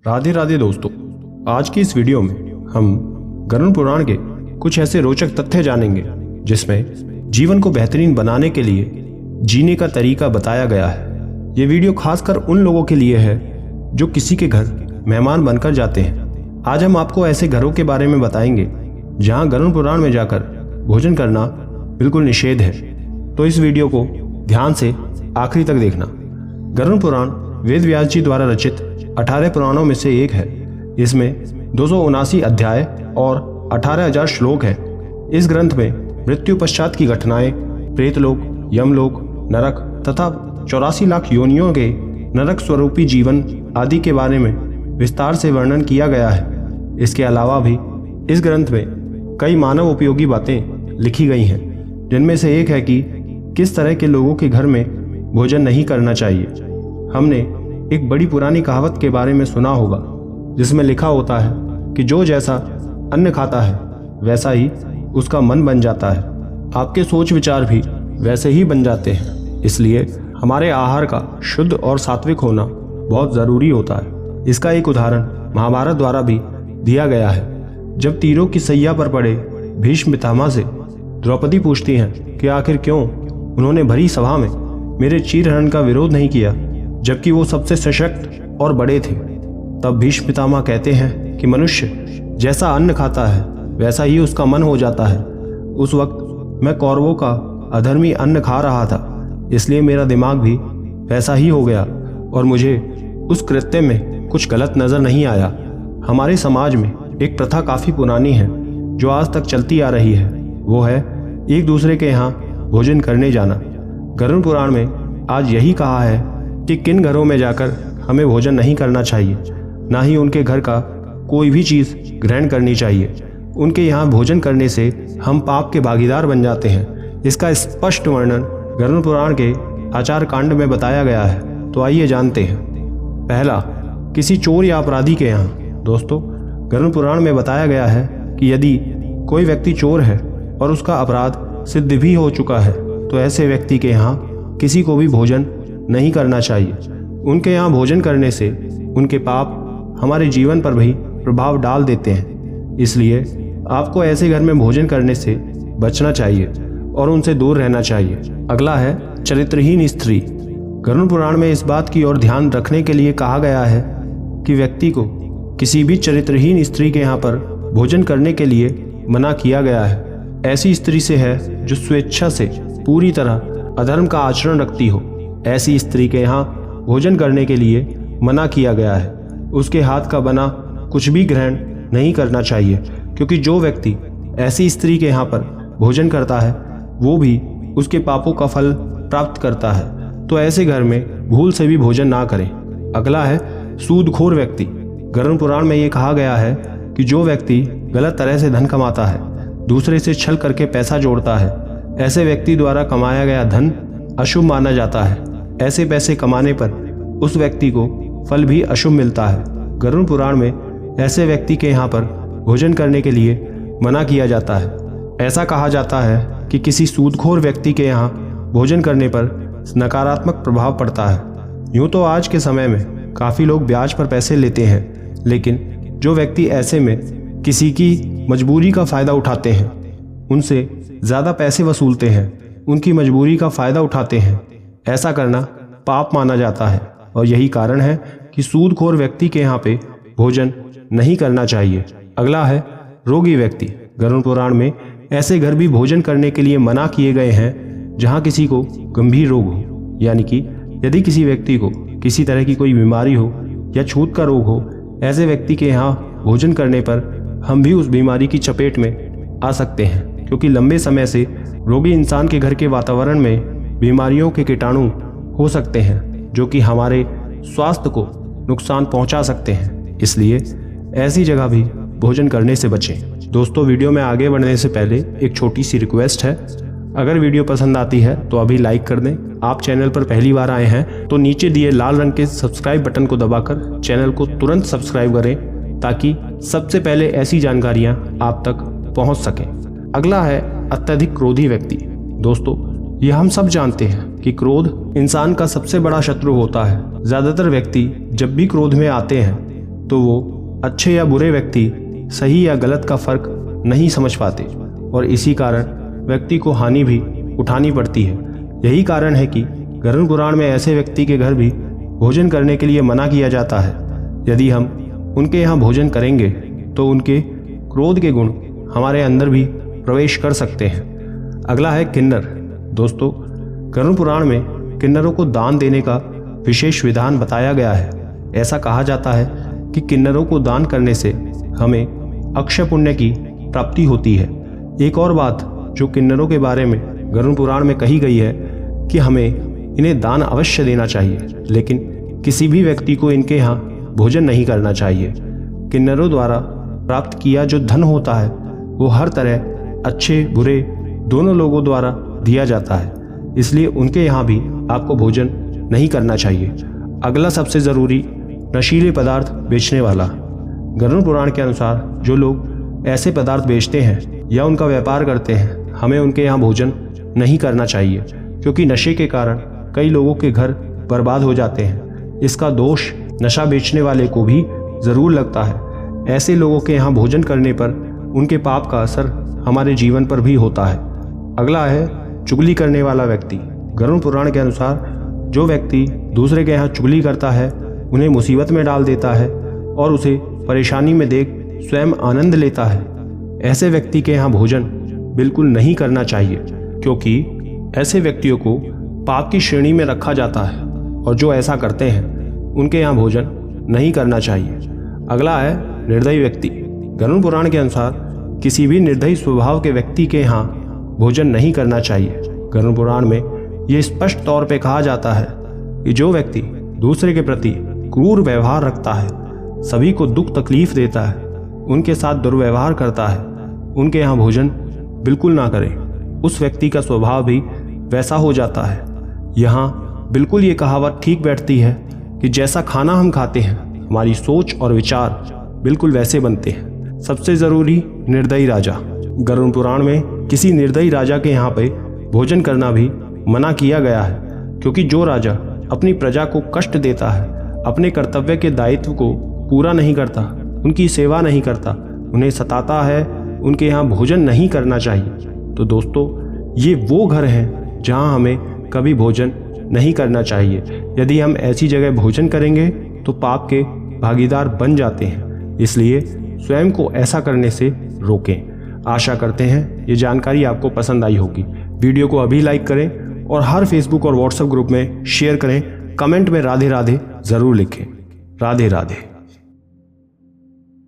राधे राधे दोस्तों, आज की इस वीडियो में हम गरुड़ पुराण के कुछ ऐसे रोचक तथ्य जानेंगे जिसमें जीवन को बेहतरीन बनाने के लिए जीने का तरीका बताया गया है। ये वीडियो खासकर उन लोगों के लिए है जो किसी के घर मेहमान बनकर जाते हैं। आज हम आपको ऐसे घरों के बारे में बताएंगे जहां गरुड़ पुराण में जाकर भोजन करना बिल्कुल निषेध है। तो इस वीडियो को ध्यान से आखिरी तक देखना। गरुड़ पुराण वेद व्यास जी द्वारा रचित 18 पुराणों में से एक है। इसमें 279 अध्याय और 18,000 श्लोक है। इस ग्रंथ में मृत्यु पश्चात की घटनाएं, प्रेतलोक, यमलोक, नरक तथा 84 लाख योनियों के नरक स्वरूपी जीवन आदि के बारे में विस्तार से वर्णन किया गया है। इसके अलावा भी इस ग्रंथ में कई मानव उपयोगी बातें लिखी गई हैं, जिनमें से एक है कि किस तरह के लोगों के घर में भोजन नहीं करना चाहिए। हमने एक बड़ी पुरानी कहावत के बारे में सुना होगा जिसमें लिखा होता है कि जो जैसा अन्न खाता है वैसा ही उसका मन बन जाता है। आपके सोच विचार भी वैसे ही बन जाते हैं। इसलिए हमारे आहार का शुद्ध और सात्विक होना बहुत ज़रूरी होता है। इसका एक उदाहरण महाभारत द्वारा भी दिया गया है। जब तीरों की सैया पर पड़े भीष्म पितामह से द्रौपदी पूछती हैं कि आखिर क्यों उन्होंने भरी सभा में मेरे चीरहरण का विरोध नहीं किया जबकि वो सबसे सशक्त और बड़े थे। तब भीष्म पितामह कहते हैं कि मनुष्य जैसा अन्न खाता है वैसा ही उसका मन हो जाता है। उस वक्त मैं कौरवों का अधर्मी अन्न खा रहा था, इसलिए मेरा दिमाग भी वैसा ही हो गया और मुझे उस कृत्य में कुछ गलत नजर नहीं आया। हमारे समाज में एक प्रथा काफी पुरानी है जो आज तक चलती आ रही है। वो है एक दूसरे के यहाँ भोजन करने जाना। गरुड़ पुराण में आज यही कहा है कि किन घरों में जाकर हमें भोजन नहीं करना चाहिए, ना ही उनके घर का कोई भी चीज़ ग्रहण करनी चाहिए। उनके यहाँ भोजन करने से हम पाप के भागीदार बन जाते हैं। इसका स्पष्ट वर्णन गरुड़ पुराण के आचार कांड में बताया गया है। तो आइए जानते हैं। पहला, किसी चोर या अपराधी के यहाँ। दोस्तों, गरुड़ पुराण में बताया गया है कि यदि कोई व्यक्ति चोर है और उसका अपराध सिद्ध भी हो चुका है तो ऐसे व्यक्ति के यहाँ किसी को भी भोजन नहीं करना चाहिए। उनके यहाँ भोजन करने से उनके पाप हमारे जीवन पर भी प्रभाव डाल देते हैं। इसलिए आपको ऐसे घर में भोजन करने से बचना चाहिए और उनसे दूर रहना चाहिए। अगला है चरित्रहीन स्त्री। गरुड़ पुराण में इस बात की ओर ध्यान रखने के लिए कहा गया है कि व्यक्ति को किसी भी चरित्रहीन स्त्री के यहाँ पर भोजन करने के लिए मना किया गया है। ऐसी स्त्री से है जो स्वेच्छा से पूरी तरह अधर्म का आचरण रखती हो। ऐसी स्त्री के यहाँ भोजन करने के लिए मना किया गया है। उसके हाथ का बना कुछ भी ग्रहण नहीं करना चाहिए, क्योंकि जो व्यक्ति ऐसी स्त्री के यहाँ पर भोजन करता है वो भी उसके पापों का फल प्राप्त करता है। तो ऐसे घर में भूल से भी भोजन ना करें। अगला है सूदखोर व्यक्ति। गरुड़ पुराण में ये कहा गया है कि जो व्यक्ति गलत तरह से धन कमाता है, दूसरे से छल करके पैसा जोड़ता है, ऐसे व्यक्ति द्वारा कमाया गया धन अशुभ माना जाता है। ऐसे पैसे कमाने पर उस व्यक्ति को फल भी अशुभ मिलता है। गरुड़ पुराण में ऐसे व्यक्ति के यहाँ पर भोजन करने के लिए मना किया जाता है। ऐसा कहा जाता है कि किसी सूदखोर व्यक्ति के यहाँ भोजन करने पर नकारात्मक प्रभाव पड़ता है। यूँ तो आज के समय में काफ़ी लोग ब्याज पर पैसे लेते हैं, लेकिन जो व्यक्ति ऐसे में किसी की मजबूरी का फ़ायदा उठाते हैं, उनसे ज़्यादा पैसे वसूलते हैं, उनकी मजबूरी का फ़ायदा उठाते हैं, ऐसा करना पाप माना जाता है। और यही कारण है कि सूदखोर व्यक्ति के यहाँ पे भोजन नहीं करना चाहिए। अगला है रोगी व्यक्ति। गरुड़ पुराण में ऐसे घर भी भोजन करने के लिए मना किए गए हैं जहाँ किसी को गंभीर रोग हो, यानी कि यदि किसी व्यक्ति को किसी तरह की कोई बीमारी हो या छूत का रोग हो, ऐसे व्यक्ति के यहाँ भोजन करने पर हम भी उस बीमारी की चपेट में आ सकते हैं, क्योंकि लंबे समय से रोगी इंसान के घर के वातावरण में बीमारियों के कीटाणु हो सकते हैं जो कि हमारे स्वास्थ्य को नुकसान पहुंचा सकते हैं। इसलिए ऐसी जगह भी भोजन करने से बचें। दोस्तों, वीडियो में आगे बढ़ने से पहले एक छोटी सी रिक्वेस्ट है। अगर वीडियो पसंद आती है तो अभी लाइक कर दें। आप चैनल पर पहली बार आए हैं तो नीचे दिए लाल रंग के सब्सक्राइब बटन को दबाकर चैनल को तुरंत सब्सक्राइब करें, ताकि सबसे पहले ऐसी जानकारियां आप तक पहुंच सकें। अगला है अत्यधिक क्रोधी व्यक्ति। दोस्तों, यह हम सब जानते हैं कि क्रोध इंसान का सबसे बड़ा शत्रु होता है। ज्यादातर व्यक्ति जब भी क्रोध में आते हैं तो वो अच्छे या बुरे व्यक्ति सही या गलत का फर्क नहीं समझ पाते और इसी कारण व्यक्ति को हानि भी उठानी पड़ती है। यही कारण है कि गरुड़ पुराण में ऐसे व्यक्ति के घर भी भोजन करने के लिए मना किया जाता है। यदि हम उनके यहाँ भोजन करेंगे तो उनके क्रोध के गुण हमारे अंदर भी प्रवेश कर सकते हैं। अगला है किन्नर। दोस्तों, गरुड़ पुराण में किन्नरों को दान देने का विशेष विधान बताया गया है। ऐसा कहा जाता है कि किन्नरों को दान करने से हमें अक्षय पुण्य की प्राप्ति होती है। एक और बात जो किन्नरों के बारे में गरुड़ पुराण में कही गई है कि हमें इन्हें दान अवश्य देना चाहिए, लेकिन किसी भी व्यक्ति को इनके यहाँ भोजन नहीं करना चाहिए। किन्नरों द्वारा प्राप्त किया जो धन होता है वो हर तरह अच्छे बुरे दोनों लोगों द्वारा दिया जाता है, इसलिए उनके यहाँ भी आपको भोजन नहीं करना चाहिए। अगला सबसे ज़रूरी, नशीले पदार्थ बेचने वाला। गरुड़ पुराण के अनुसार जो लोग ऐसे पदार्थ बेचते हैं या उनका व्यापार करते हैं, हमें उनके यहाँ भोजन नहीं करना चाहिए, क्योंकि नशे के कारण कई लोगों के घर बर्बाद हो जाते हैं। इसका दोष नशा बेचने वाले को भी ज़रूर लगता है। ऐसे लोगों के यहाँ भोजन करने पर उनके पाप का असर हमारे जीवन पर भी होता है। अगला है चुगली करने वाला व्यक्ति। गरुड़ पुराण के अनुसार जो व्यक्ति दूसरे के यहाँ चुगली करता है, उन्हें मुसीबत में डाल देता है और उसे परेशानी में देख स्वयं आनंद लेता है, ऐसे व्यक्ति के यहाँ भोजन बिल्कुल नहीं करना चाहिए, क्योंकि ऐसे व्यक्तियों को पाप की श्रेणी में रखा जाता है और जो ऐसा करते हैं उनके यहाँ भोजन नहीं करना चाहिए। अगला है निर्दयी व्यक्ति। गरुड़ पुराण के अनुसार किसी भी निर्दयी स्वभाव के व्यक्ति के यहाँ भोजन नहीं करना चाहिए। गरुड़ पुराण में ये स्पष्ट तौर पे कहा जाता है कि जो व्यक्ति दूसरे के प्रति क्रूर व्यवहार रखता है, सभी को दुख तकलीफ देता है, उनके साथ दुर्व्यवहार करता है, उनके यहाँ भोजन बिल्कुल ना करें। उस व्यक्ति का स्वभाव भी वैसा हो जाता है। यहाँ बिल्कुल ये कहावत ठीक बैठती है कि जैसा खाना हम खाते हैं, हमारी सोच और विचार बिल्कुल वैसे बनते हैं। सबसे ज़रूरी, निर्दयी राजा। गरुड़ पुराण में किसी निर्दयी राजा के यहाँ पे भोजन करना भी मना किया गया है, क्योंकि जो राजा अपनी प्रजा को कष्ट देता है, अपने कर्तव्य के दायित्व को पूरा नहीं करता, उनकी सेवा नहीं करता, उन्हें सताता है, उनके यहाँ भोजन नहीं करना चाहिए। तो दोस्तों, ये वो घर हैं जहाँ हमें कभी भोजन नहीं करना चाहिए। यदि हम ऐसी जगह भोजन करेंगे तो पाप के भागीदार बन जाते हैं, इसलिए स्वयं को ऐसा करने से रोकें। आशा करते हैं ये जानकारी आपको पसंद आई होगी। वीडियो को अभी लाइक करें और हर फेसबुक और व्हाट्सएप ग्रुप में शेयर करें। कमेंट में राधे राधे ज़रूर लिखें। राधे राधे।